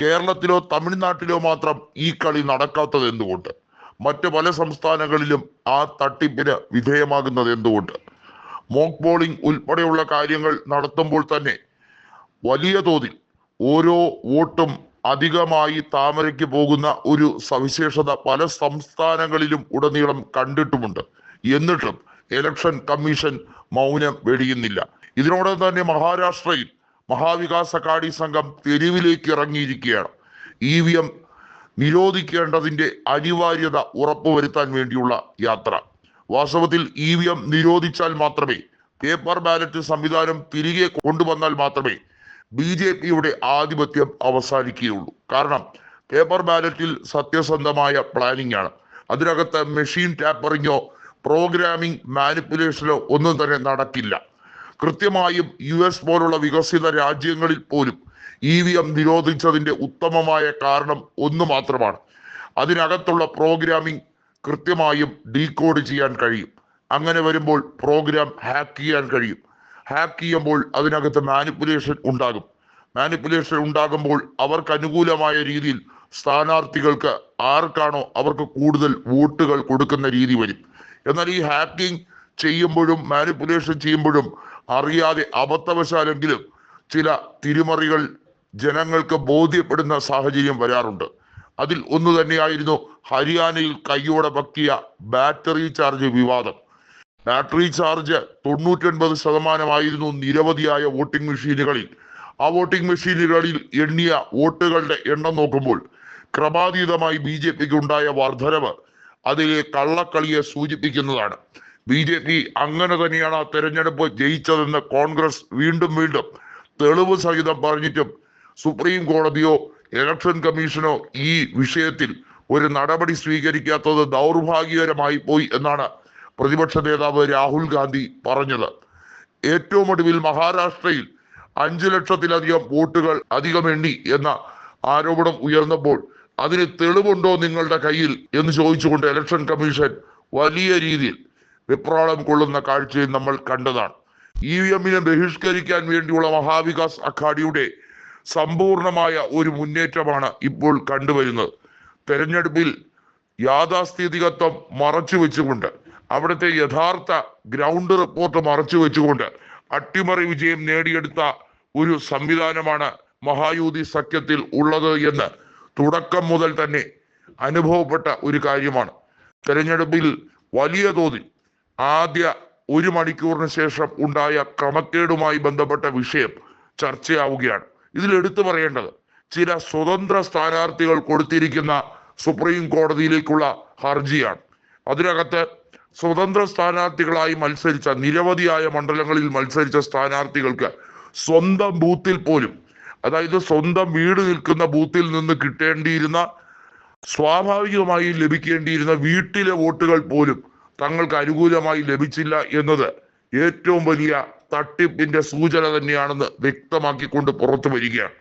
കേരളത്തിലോ തമിഴ്നാട്ടിലോ മാത്രം ഈ കളി നടക്കാത്തത് എന്തുകൊണ്ട്? മറ്റ് പല സംസ്ഥാനങ്ങളിലും ആ തട്ടിപ്പിന് വിധേയമാകുന്നത് എന്തുകൊണ്ട്? മോക്ക് പോളിംഗ് ഉൾപ്പെടെയുള്ള കാര്യങ്ങൾ നടത്തുമ്പോൾ തന്നെ വലിയ തോതിൽ ഓരോ വോട്ടും അധികമായി താമരയ്ക്ക് പോകുന്ന ഒരു സവിശേഷത പല സംസ്ഥാനങ്ങളിലും ഉടനീളം കണ്ടിട്ടുമുണ്ട്. എന്നിട്ടും ഇലക്ഷൻ കമ്മീഷൻ മൗനം വെടിയുന്നില്ല. ഇതിനോടൊപ്പം തന്നെ മഹാരാഷ്ട്രയിൽ മഹാവികാസ് അഘാടി സംഘം തെരുവിലേക്ക് ഇറങ്ങിയിരിക്കുകയാണ്. EVM നിരോധിക്കേണ്ടതിന്റെ അനിവാര്യത ഉറപ്പുവരുത്താൻ വേണ്ടിയുള്ള യാത്ര. വാസ്തവത്തിൽ EVM നിരോധിച്ചാൽ മാത്രമേ, പേപ്പർ ബാലറ്റ് സംവിധാനം തിരികെ കൊണ്ടുവന്നാൽ മാത്രമേ BJPയുടെ ആധിപത്യം അവസാനിക്കുകയുള്ളൂ. കാരണം പേപ്പർ ബാലറ്റിൽ സത്യസന്ധമായ പ്ലാനിംഗ് ആണ്. അതിനകത്ത് മെഷീൻ ടാപ്പറിങ്ങോ പ്രോഗ്രാമിംഗ് മാനിപ്പുലേഷനോ ഒന്നും തന്നെ നടക്കില്ല. കൃത്യമായും US പോലുള്ള വികസിത രാജ്യങ്ങളിൽ പോലും EVM നിരോധിച്ചതിന്റെ ഉത്തമമായ കാരണം ഒന്ന് മാത്രമാണ്. അതിനകത്തുള്ള പ്രോഗ്രാമിംഗ് കൃത്യമായും ഡീകോഡ് ചെയ്യാൻ കഴിയും. അങ്ങനെ വരുമ്പോൾ പ്രോഗ്രാം ഹാക്ക് ചെയ്യാൻ കഴിയും. ഹാക്ക് ചെയ്യുമ്പോൾ അതിനകത്ത് മാനിപ്പുലേഷൻ ഉണ്ടാകും. മാനിപ്പുലേഷൻ ഉണ്ടാകുമ്പോൾ അവർക്ക് അനുകൂലമായ രീതിയിൽ സ്ഥാനാർത്ഥികൾക്ക് ആർക്കാണോ അവർക്ക് കൂടുതൽ വോട്ടുകൾ കൊടുക്കുന്ന രീതി വരും. എന്നാൽ ഈ ഹാക്കിംഗ് ചെയ്യുമ്പോഴും മാനിപ്പുലേഷൻ ചെയ്യുമ്പോഴും അറിയാതെ അബദ്ധവശാലെങ്കിലും ചില തിരിമറികൾ ജനങ്ങൾക്ക് ബോധ്യപ്പെടുന്ന സാഹചര്യം വരാറുണ്ട്. അതിൽ ഒന്ന് തന്നെയായിരുന്നു ഹരിയാനയിൽ കയ്യോടെ പക്കിയ ബാറ്ററി ചാർജ് വിവാദം. ബാറ്ററി ചാർജ് 99% നിരവധിയായ വോട്ടിംഗ് മെഷീനുകളിൽ. ആ വോട്ടിംഗ് മെഷീനുകളിൽ എണ്ണിയ വോട്ടുകളുടെ എണ്ണം നോക്കുമ്പോൾ ക്രമാതീതമായി BJPക്ക് ഉണ്ടായ വർധനവ് അതിലെ കള്ളക്കളിയെ സൂചിപ്പിക്കുന്നതാണ്. BJP അങ്ങനെ തന്നെയാണ് തെരഞ്ഞെടുപ്പ് ജയിച്ചതെന്ന് കോൺഗ്രസ് വീണ്ടും വീണ്ടും തെളിവ് സഹിതം പറഞ്ഞിട്ടും സുപ്രീം കോടതിയോ ഇലക്ഷൻ കമ്മീഷനോ ഈ വിഷയത്തിൽ ഒരു നടപടി സ്വീകരിക്കാത്തത് ദൗർഭാഗ്യകരമായി പോയി എന്നാണ് പ്രതിപക്ഷ നേതാവ് രാഹുൽ ഗാന്ധി പറഞ്ഞത്. ഏറ്റവും ഒടുവിൽ മഹാരാഷ്ട്രയിൽ 5 ലക്ഷത്തിലധികം വോട്ടുകൾ അധികം എണ്ണി എന്ന ആരോപണം ഉയർന്നപ്പോൾ അതിന് തെളിവുണ്ടോ നിങ്ങളുടെ കയ്യിൽ എന്ന് ചോദിച്ചുകൊണ്ട് ഇലക്ഷൻ കമ്മീഷൻ വലിയ രീതിയിൽ വെപ്രാളം കൊള്ളുന്ന കാഴ്ചയും നമ്മൾ കണ്ടതാണ്. EVMനെ ബഹിഷ്കരിക്കാൻ വേണ്ടിയുള്ള മഹാവികാസ് അഘാടിയുടെ സമ്പൂർണമായ ഒരു മുന്നേറ്റമാണ് ഇപ്പോൾ കണ്ടുവരുന്നത്. തെരഞ്ഞെടുപ്പിൽ യാഥാസ്ഥിതികത്വം മറച്ചു വെച്ചുകൊണ്ട്, അവിടുത്തെ യഥാർത്ഥ ഗ്രൗണ്ട് റിപ്പോർട്ട് മറച്ചു വെച്ചുകൊണ്ട് അട്ടിമറി വിജയം നേടിയെടുത്ത ഒരു സംവിധാനമാണ് മഹായൂതി സഖ്യത്തിൽ ഉള്ളത് എന്ന് തുടക്കം മുതൽ തന്നെ അനുഭവപ്പെട്ട ഒരു കാര്യമാണ്. തെരഞ്ഞെടുപ്പിൽ വലിയ തോതിൽ ആദ്യ 1 മണിക്കൂറിന് ശേഷം ഉണ്ടായ ക്രമക്കേടുമായി ബന്ധപ്പെട്ട വിഷയം ചർച്ചയാവുകയാണ്. ഇതിൽ എടുത്തു പറയേണ്ടത് ചില സ്വതന്ത്ര സ്ഥാനാർത്ഥികൾ കൊടുത്തിരിക്കുന്ന സുപ്രീം കോടതിയിലേക്കുള്ള ഹർജിയാണ്. അതിനകത്ത് സ്വതന്ത്ര സ്ഥാനാർത്ഥികളായി മത്സരിച്ച നിരവധിയായ മണ്ഡലങ്ങളിൽ മത്സരിച്ച സ്ഥാനാർത്ഥികൾക്ക് സ്വന്തം ബൂത്തിൽ പോലും, അതായത് സ്വന്തം വീട് നിൽക്കുന്ന ബൂത്തിൽ നിന്ന് കിട്ടേണ്ടിയിരുന്ന, സ്വാഭാവികമായി ലഭിക്കേണ്ടിയിരുന്ന വീട്ടിലെ വോട്ടുകൾ പോലും തങ്ങൾക്ക് അനുകൂലമായി ലഭിച്ചില്ല എന്നത് ഏറ്റവും വലിയ തട്ടിപ്പിന്റെ സൂചന തന്നെയാണെന്ന് വ്യക്തമാക്കിക്കൊണ്ട് പുറത്തു വരികയാണ്.